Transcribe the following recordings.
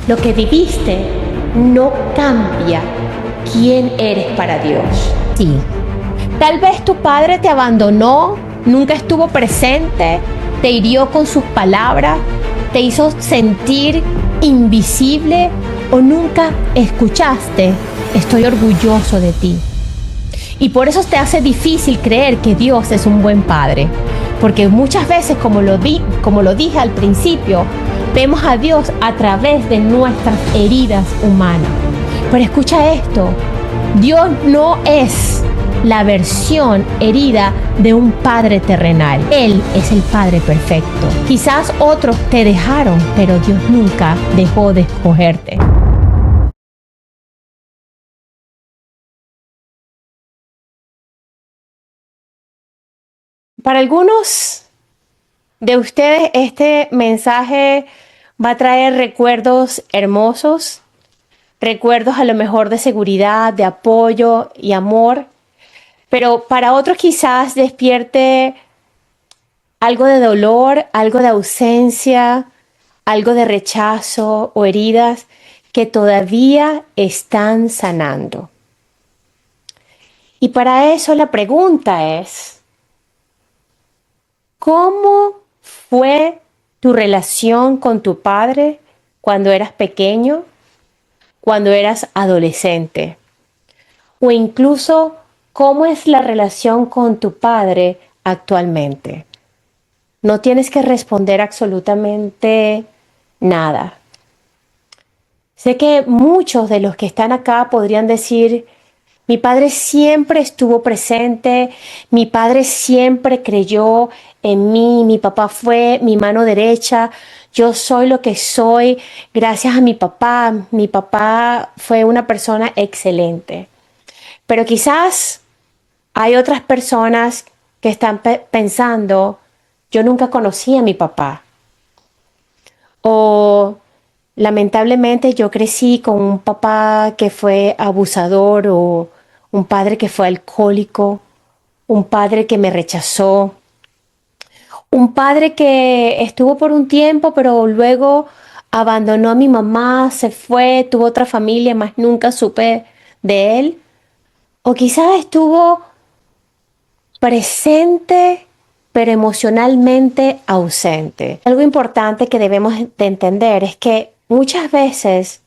Lo que viviste no cambia quién eres para Dios. Sí, tal vez tu padre te abandonó, nunca estuvo presente, te hirió con sus palabras, te hizo sentir invisible o nunca escuchaste: estoy orgulloso de ti. Y por eso te hace difícil creer que Dios es un buen padre. Porque muchas veces, como lo dije al principio, vemos a Dios a través de nuestras heridas humanas. Pero escucha esto: Dios no es la versión herida de un padre terrenal. Él es el Padre perfecto. Quizás otros te dejaron, pero Dios nunca dejó de escogerte. Para algunos de ustedes este mensaje va a traer recuerdos hermosos, recuerdos a lo mejor de seguridad, de apoyo y amor, pero para otros quizás despierte algo de dolor, algo de ausencia, algo de rechazo o heridas que todavía están sanando. Y para eso la pregunta es: ¿cómo fue tu relación con tu padre cuando eras pequeño, cuando eras adolescente? O incluso, ¿cómo es la relación con tu padre actualmente? No tienes que responder absolutamente nada. Sé que muchos de los que están acá podrían decir: mi padre siempre estuvo presente, mi padre siempre creyó en mí, mi papá fue mi mano derecha, yo soy lo que soy gracias a mi papá fue una persona excelente. Pero quizás hay otras personas que están pensando: yo nunca conocí a mi papá. O lamentablemente yo crecí con un papá que fue abusador, o un padre que fue alcohólico, un padre que me rechazó, un padre que estuvo por un tiempo pero luego abandonó a mi mamá, se fue, tuvo otra familia, más nunca supe de él. O quizás estuvo presente pero emocionalmente ausente. Algo importante que debemos de entender es que muchas veces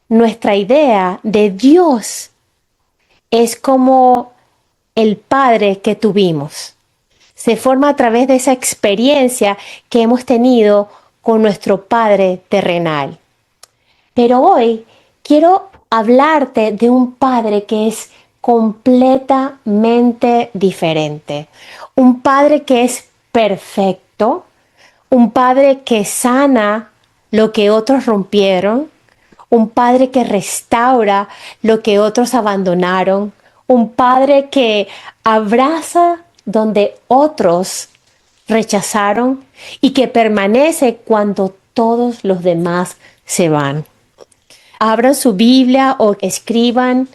nuestra idea de Dios es como el padre que tuvimos. Se forma a través de esa experiencia que hemos tenido con nuestro padre terrenal. Pero hoy quiero hablarte de un padre que es completamente diferente. Un padre que es perfecto, un padre que sana lo que otros rompieron, un padre que restaura lo que otros abandonaron, un padre que abraza donde otros rechazaron y que permanece cuando todos los demás se van. Abran su Biblia o escriban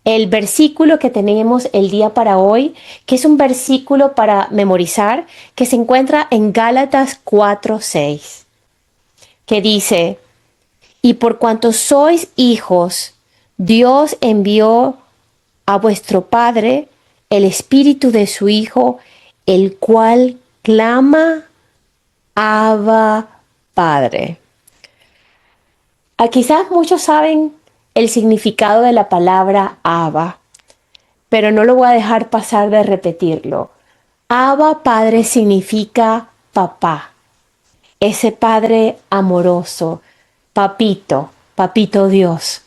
el versículo que tenemos el día para hoy, que es un versículo para memorizar, que se encuentra en Gálatas 4:6, que dice: y por cuanto sois hijos, Dios envió a vuestro Padre el Espíritu de su Hijo, el cual clama: Abba, Padre. Quizás muchos saben el significado de la palabra Abba, pero no lo voy a dejar pasar de repetirlo. Abba, Padre, significa papá, ese Padre amoroso, papito, papito Dios.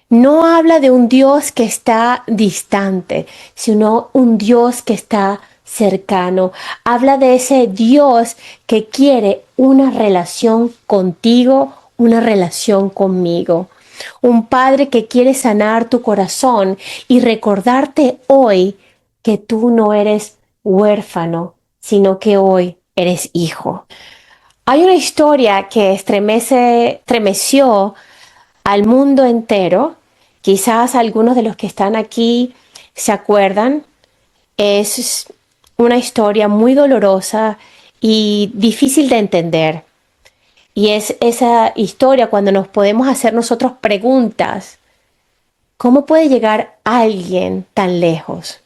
No habla de un Dios que está distante, sino un Dios que está cercano. Habla de ese Dios que quiere una relación contigo, una relación conmigo. Un Padre que quiere sanar tu corazón y recordarte hoy que tú no eres huérfano, sino que hoy eres hijo. Hay una historia que estremeció al mundo entero. Quizás algunos de los que están aquí se acuerdan. Es una historia muy dolorosa y difícil de entender. Y es esa historia cuando nos podemos hacer nosotros preguntas. ¿Cómo puede llegar alguien tan lejos?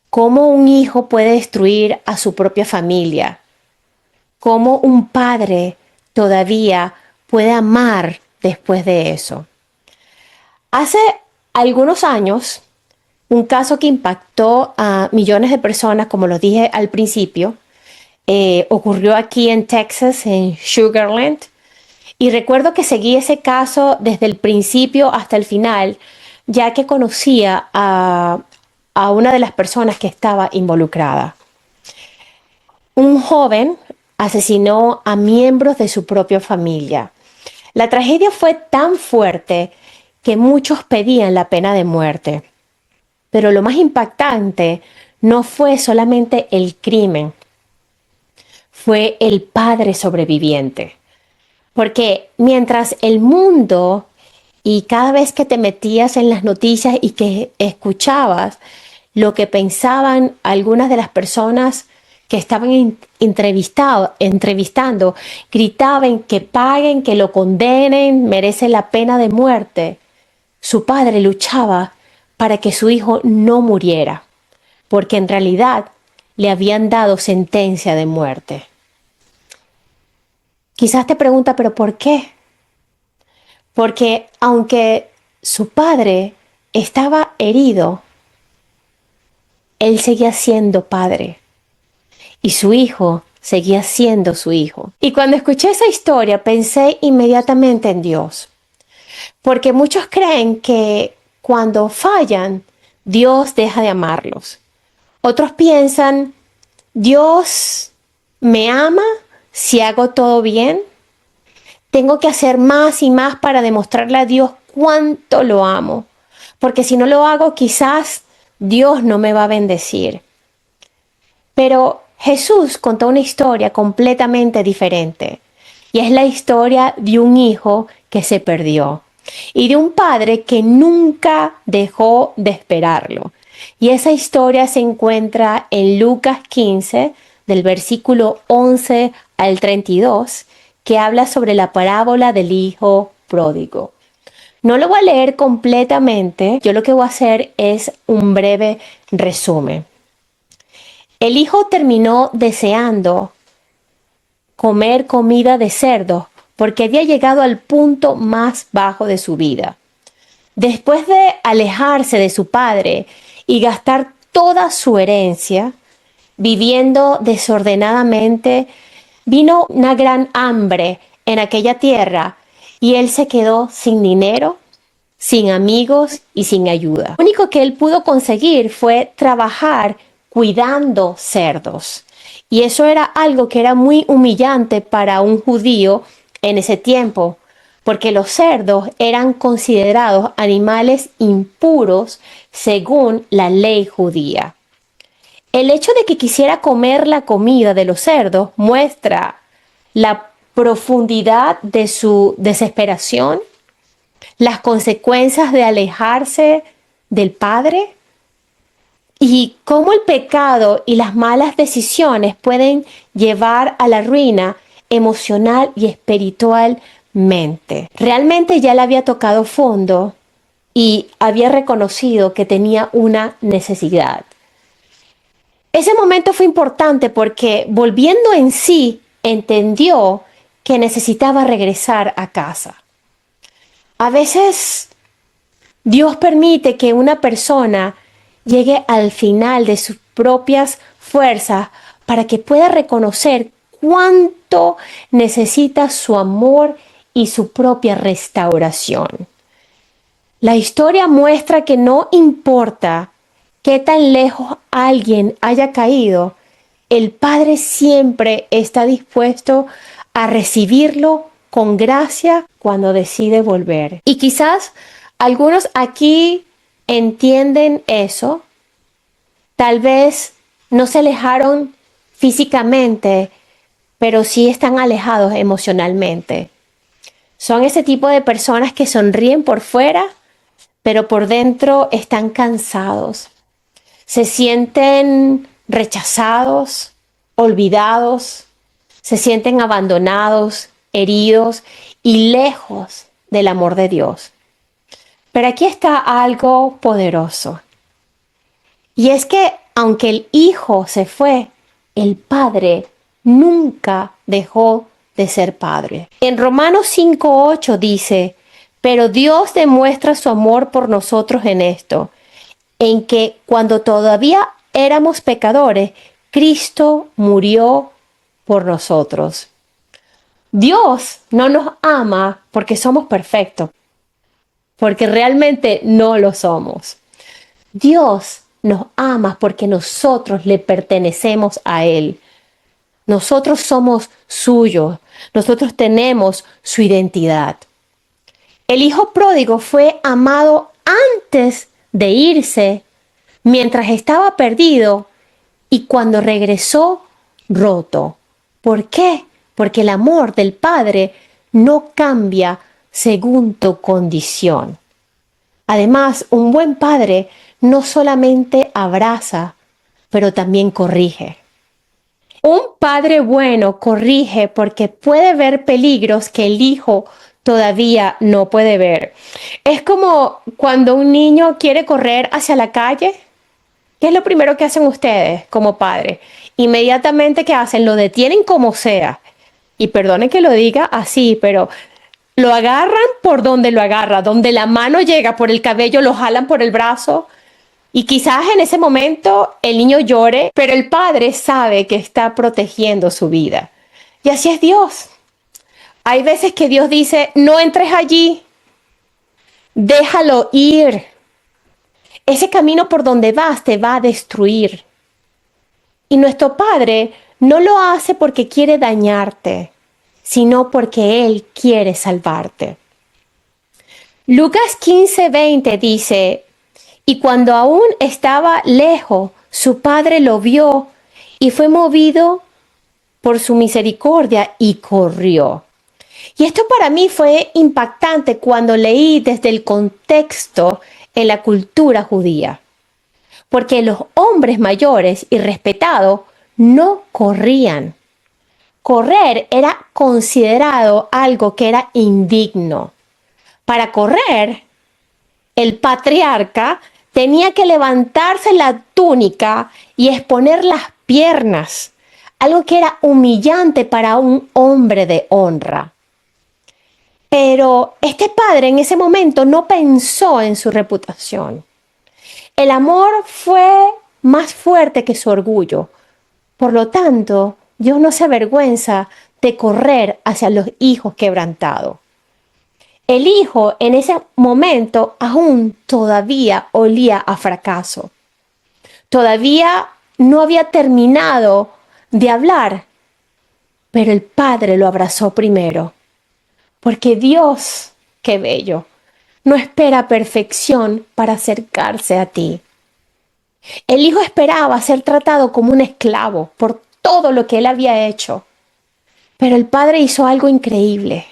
¿Cómo un hijo puede destruir a su propia familia? ¿Cómo un padre todavía puede amar después de eso? Hace algunos años, un caso que impactó a millones de personas, como lo dije al principio, ocurrió aquí en Texas, en Sugar Land. Y recuerdo que seguí ese caso desde el principio hasta el final, ya que conocía a una de las personas que estaba involucrada. Un joven asesinó a miembros de su propia familia. La tragedia fue tan fuerte que muchos pedían la pena de muerte. Pero lo más impactante no fue solamente el crimen, fue el padre sobreviviente. Porque mientras el mundo y cada vez que te metías en las noticias y que escuchabas lo que pensaban algunas de las personas que estaban entrevistando, gritaban que paguen, que lo condenen, merece la pena de muerte. Su padre luchaba para que su hijo no muriera, porque en realidad le habían dado sentencia de muerte. Quizás te pregunta, ¿pero por qué? Porque aunque su padre estaba herido, él seguía siendo padre y su hijo seguía siendo su hijo. Y cuando escuché esa historia pensé inmediatamente en Dios, porque muchos creen que cuando fallan, Dios deja de amarlos. Otros piensan, Dios me ama si hago todo bien. Tengo que hacer más y más para demostrarle a Dios cuánto lo amo. Porque si no lo hago, quizás Dios no me va a bendecir. Pero Jesús contó una historia completamente diferente. Y es la historia de un hijo que se perdió. Y de un padre que nunca dejó de esperarlo. Y esa historia se encuentra en Lucas 15, del versículo 11 al 32, que habla sobre la parábola del hijo pródigo. No lo voy a leer completamente, yo lo que voy a hacer es un breve resumen. El hijo terminó deseando comer comida de cerdo porque había llegado al punto más bajo de su vida. Después de alejarse de su padre y gastar toda su herencia, viviendo desordenadamente, vino una gran hambre en aquella tierra y él se quedó sin dinero, sin amigos y sin ayuda. Lo único que él pudo conseguir fue trabajar cuidando cerdos. Y eso era algo que era muy humillante para un judío en ese tiempo, porque los cerdos eran considerados animales impuros según la ley judía. El hecho de que quisiera comer la comida de los cerdos muestra la profundidad de su desesperación, las consecuencias de alejarse del Padre y cómo el pecado y las malas decisiones pueden llevar a la ruina emocional y espiritualmente. Realmente ya le había tocado fondo y había reconocido que tenía una necesidad. Ese momento fue importante porque volviendo en sí, entendió que necesitaba regresar a casa. A veces Dios permite que una persona llegue al final de sus propias fuerzas para que pueda reconocer cuánto necesita su amor y su propia restauración. La historia muestra que no importa qué tan lejos alguien haya caído, el Padre siempre está dispuesto a recibirlo con gracia cuando decide volver. Y quizás algunos aquí entienden eso, tal vez no se alejaron físicamente, pero sí están alejados emocionalmente. Son ese tipo de personas que sonríen por fuera, pero por dentro están cansados. Se sienten rechazados, olvidados, se sienten abandonados heridos y lejos del amor de Dios. Pero aquí está algo poderoso. Y es que aunque el Hijo se fue, el Padre nunca dejó de ser Padre. En Romanos 5:8 dice, pero Dios demuestra su amor por nosotros en esto, en que cuando todavía éramos pecadores, Cristo murió por nosotros. Dios no nos ama porque somos perfectos, porque realmente no lo somos. Dios nos ama porque nosotros le pertenecemos a Él. Nosotros somos suyos, nosotros tenemos su identidad. El hijo pródigo fue amado antes de irse, mientras estaba perdido y cuando regresó roto. ¿Por qué? Porque el amor del Padre no cambia según tu condición. Además, un buen padre no solamente abraza, pero también corrige. Un padre bueno corrige porque puede ver peligros que el hijo todavía no puede ver. Es como cuando un niño quiere correr hacia la calle. ¿Qué es lo primero que hacen ustedes como padres? Inmediatamente, ¿qué hacen? Lo detienen como sea. Y perdonen que lo diga así, pero lo agarran por donde lo agarra, donde la mano llega por el cabello, lo jalan por el brazo. Y quizás en ese momento el niño llore, pero el padre sabe que está protegiendo su vida. Y así es Dios. Hay veces que Dios dice, no entres allí, déjalo ir. Ese camino por donde vas te va a destruir. Y nuestro Padre no lo hace porque quiere dañarte, sino porque Él quiere salvarte. Lucas 15:20 dice, y cuando aún estaba lejos, su padre lo vio y fue movido por su misericordia y corrió. Y esto para mí fue impactante cuando leí desde el contexto en la cultura judía, porque los hombres mayores y respetados no corrían. Correr era considerado algo que era indigno. Para correr, el patriarca tenía que levantarse la túnica y exponer las piernas, algo que era humillante para un hombre de honra. Pero este padre en ese momento no pensó en su reputación. El amor fue más fuerte que su orgullo. Por lo tanto, Dios no se avergüenza de correr hacia los hijos quebrantados. El hijo en ese momento aún todavía olía a fracaso. Todavía no había terminado de hablar, pero el padre lo abrazó primero. Porque Dios, qué bello, no espera perfección para acercarse a ti. El hijo esperaba ser tratado como un esclavo por todo lo que él había hecho. Pero el padre hizo algo increíble.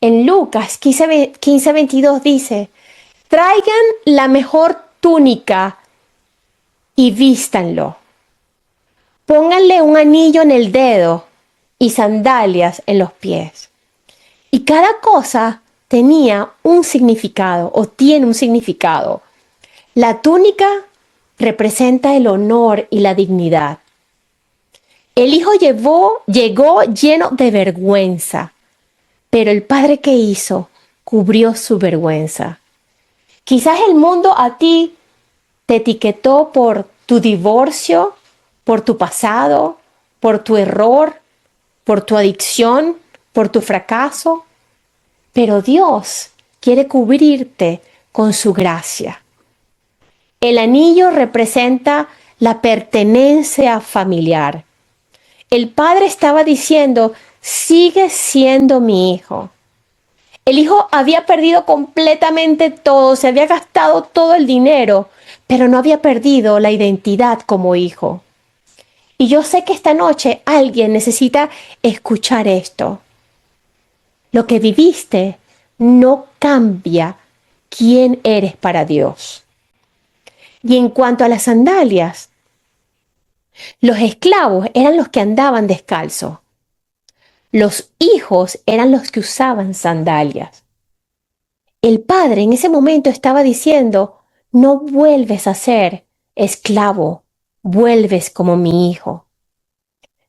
En Lucas 15:22 dice, traigan la mejor túnica y vístanlo. Pónganle un anillo en el dedo y sandalias en los pies. Y cada cosa tenía un significado o tiene un significado. La túnica representa el honor y la dignidad. El hijo llegó lleno de vergüenza, pero el padre que hizo cubrió su vergüenza. Quizás el mundo a ti te etiquetó por tu divorcio, por tu pasado, por tu error, por tu adicción, por tu fracaso. Pero Dios quiere cubrirte con su gracia. El anillo representa la pertenencia familiar. El padre estaba diciendo, sigue siendo mi hijo. El hijo había perdido completamente todo, se había gastado todo el dinero, pero no había perdido la identidad como hijo. Y yo sé que esta noche alguien necesita escuchar esto. Lo que viviste no cambia quién eres para Dios. Y en cuanto a las sandalias, los esclavos eran los que andaban descalzos. Los hijos eran los que usaban sandalias. El padre en ese momento estaba diciendo, no vuelves a ser esclavo, vuelves como mi hijo.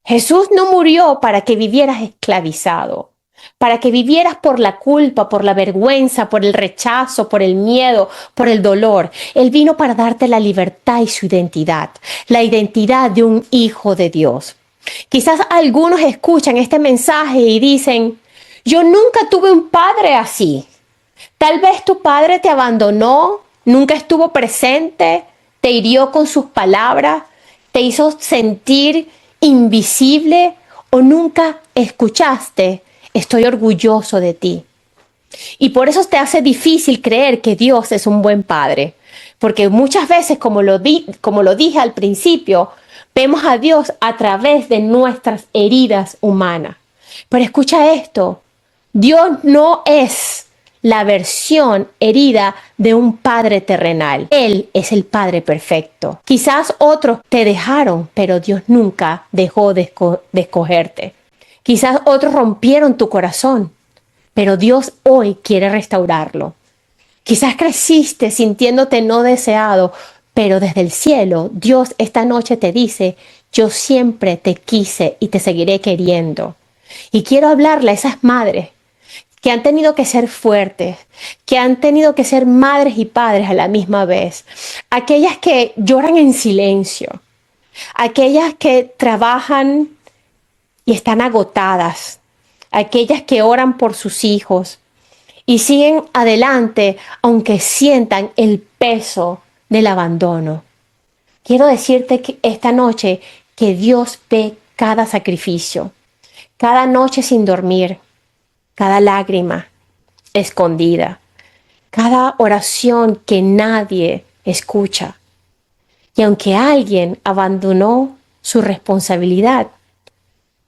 Jesús no murió para que vivieras esclavizado, para que vivieras por la culpa, por la vergüenza, por el rechazo, por el miedo, por el dolor. Él vino para darte la libertad y su identidad, la identidad de un hijo de Dios. Quizás algunos escuchan este mensaje y dicen, yo nunca tuve un padre así. Tal vez tu padre te abandonó, nunca estuvo presente, te hirió con sus palabras, te hizo sentir invisible o nunca escuchaste, estoy orgulloso de ti. Y por eso te hace difícil creer que Dios es un buen padre. Porque muchas veces, como lo dije al principio, vemos a Dios a través de nuestras heridas humanas. Pero escucha esto, Dios no es la versión herida de un padre terrenal. Él es el padre perfecto. Quizás otros te dejaron, pero Dios nunca dejó de escogerte. Quizás otros rompieron tu corazón, pero Dios hoy quiere restaurarlo. Quizás creciste sintiéndote no deseado, pero desde el cielo Dios esta noche te dice, yo siempre te quise y te seguiré queriendo. Y quiero hablarle a esas madres que han tenido que ser fuertes, que han tenido que ser madres y padres a la misma vez. Aquellas que lloran en silencio, aquellas que trabajan y están agotadas, aquellas que oran por sus hijos y siguen adelante aunque sientan el peso del abandono. Quiero decirte que esta noche que Dios ve cada sacrificio, cada noche sin dormir, cada lágrima escondida, cada oración que nadie escucha. Y aunque alguien abandonó su responsabilidad,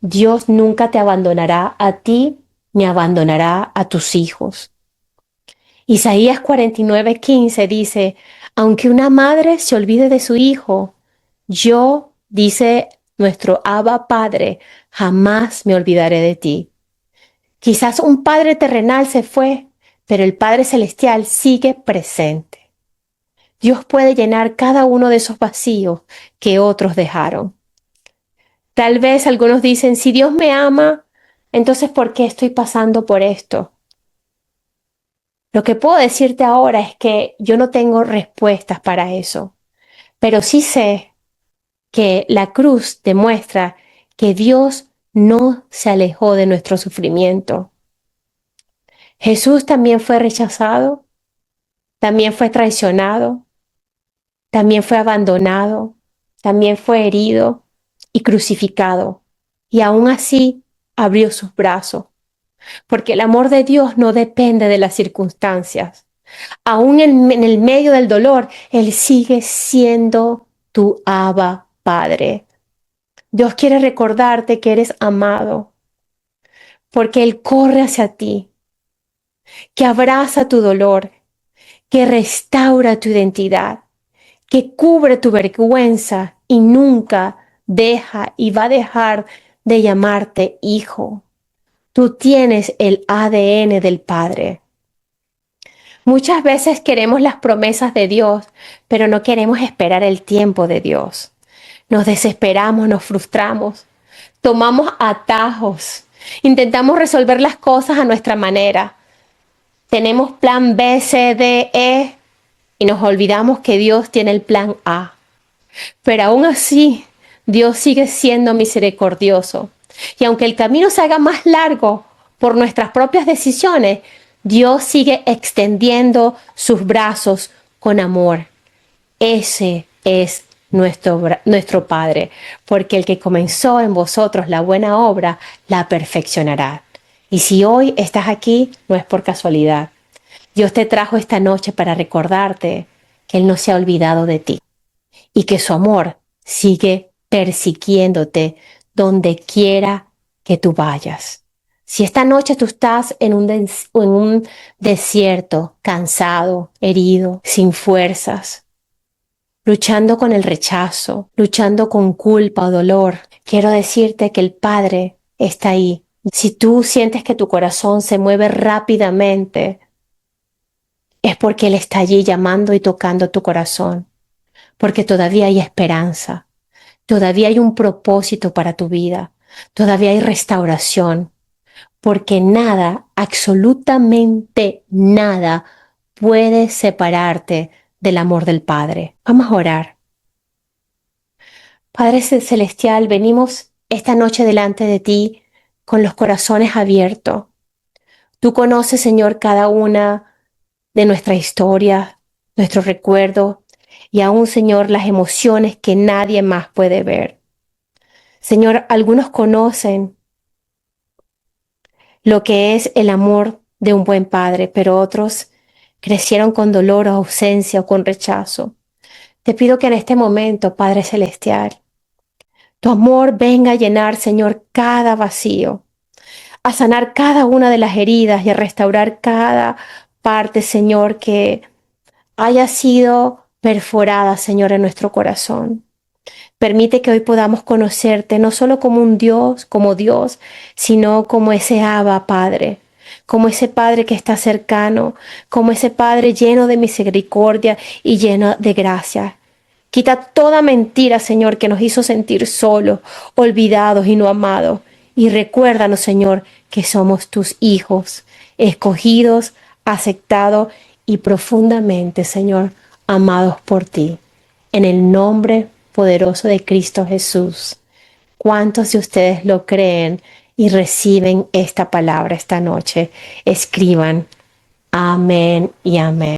Dios nunca te abandonará a ti ni abandonará a tus hijos. Isaías 49:15 dice, aunque una madre se olvide de su hijo, yo, dice nuestro Abba Padre, jamás me olvidaré de ti. Quizás un padre terrenal se fue, pero el Padre Celestial sigue presente. Dios puede llenar cada uno de esos vacíos que otros dejaron. Tal vez algunos dicen, si Dios me ama, entonces ¿por qué estoy pasando por esto? Lo que puedo decirte ahora es que yo no tengo respuestas para eso, pero sí sé que la cruz demuestra que Dios no se alejó de nuestro sufrimiento. Jesús también fue rechazado, también fue traicionado, también fue abandonado, también fue herido y crucificado. Y aún así abrió sus brazos, porque el amor de Dios no depende de las circunstancias. Aún en el medio del dolor, Él sigue siendo tu Abba Padre. Dios quiere recordarte que eres amado, porque Él corre hacia ti, que abraza tu dolor, que restaura tu identidad, que cubre tu vergüenza y nunca deja y va a dejar de llamarte hijo. Tú tienes el ADN del Padre. Muchas veces queremos las promesas de Dios, pero no queremos esperar el tiempo de Dios. Nos desesperamos, nos frustramos, tomamos atajos, intentamos resolver las cosas a nuestra manera. Tenemos plan B, C, D, E y nos olvidamos que Dios tiene el plan A. Pero aún así, Dios sigue siendo misericordioso. Y aunque el camino se haga más largo por nuestras propias decisiones, Dios sigue extendiendo sus brazos con amor. Ese es nuestro Padre, porque el que comenzó en vosotros la buena obra, la perfeccionará. Y si hoy estás aquí, no es por casualidad. Dios te trajo esta noche para recordarte que Él no se ha olvidado de ti y que su amor sigue persiguiéndote donde quiera que tú vayas. Si esta noche tú estás en un desierto, cansado, herido, sin fuerzas, luchando con el rechazo, luchando con culpa o dolor, quiero decirte que el Padre está ahí Si tú sientes que tu corazón se mueve rápidamente, es porque Él está allí llamando y tocando tu corazón, porque todavía hay esperanza, todavía hay un propósito para tu vida, todavía hay restauración, porque nada, absolutamente nada, puede separarte del amor del Padre. Vamos a orar. Padre Celestial, venimos esta noche delante de ti con los corazones abiertos. Tú conoces, Señor, cada una de nuestra historia, nuestros recuerdos y aún, Señor, las emociones que nadie más puede ver. Señor, algunos conocen lo que es el amor de un buen padre, pero otros crecieron con dolor o ausencia o con rechazo. Te pido que en este momento, Padre Celestial, tu amor venga a llenar, Señor, cada vacío, a sanar cada una de las heridas y a restaurar cada parte, Señor, que haya sido perforada, Señor, en nuestro corazón. Permite que hoy podamos conocerte no solo como Dios, sino como ese Abba Padre, como ese Padre que está cercano, como ese Padre lleno de misericordia y lleno de gracia. Quita toda mentira, Señor, que nos hizo sentir solos, olvidados y no amados. Y recuérdanos, Señor, que somos tus hijos, escogidos, aceptados y profundamente, Señor, amados por ti. En el nombre poderoso de Cristo Jesús. ¿Cuántos de ustedes lo creen y reciben esta palabra esta noche? Escriban amén y amén.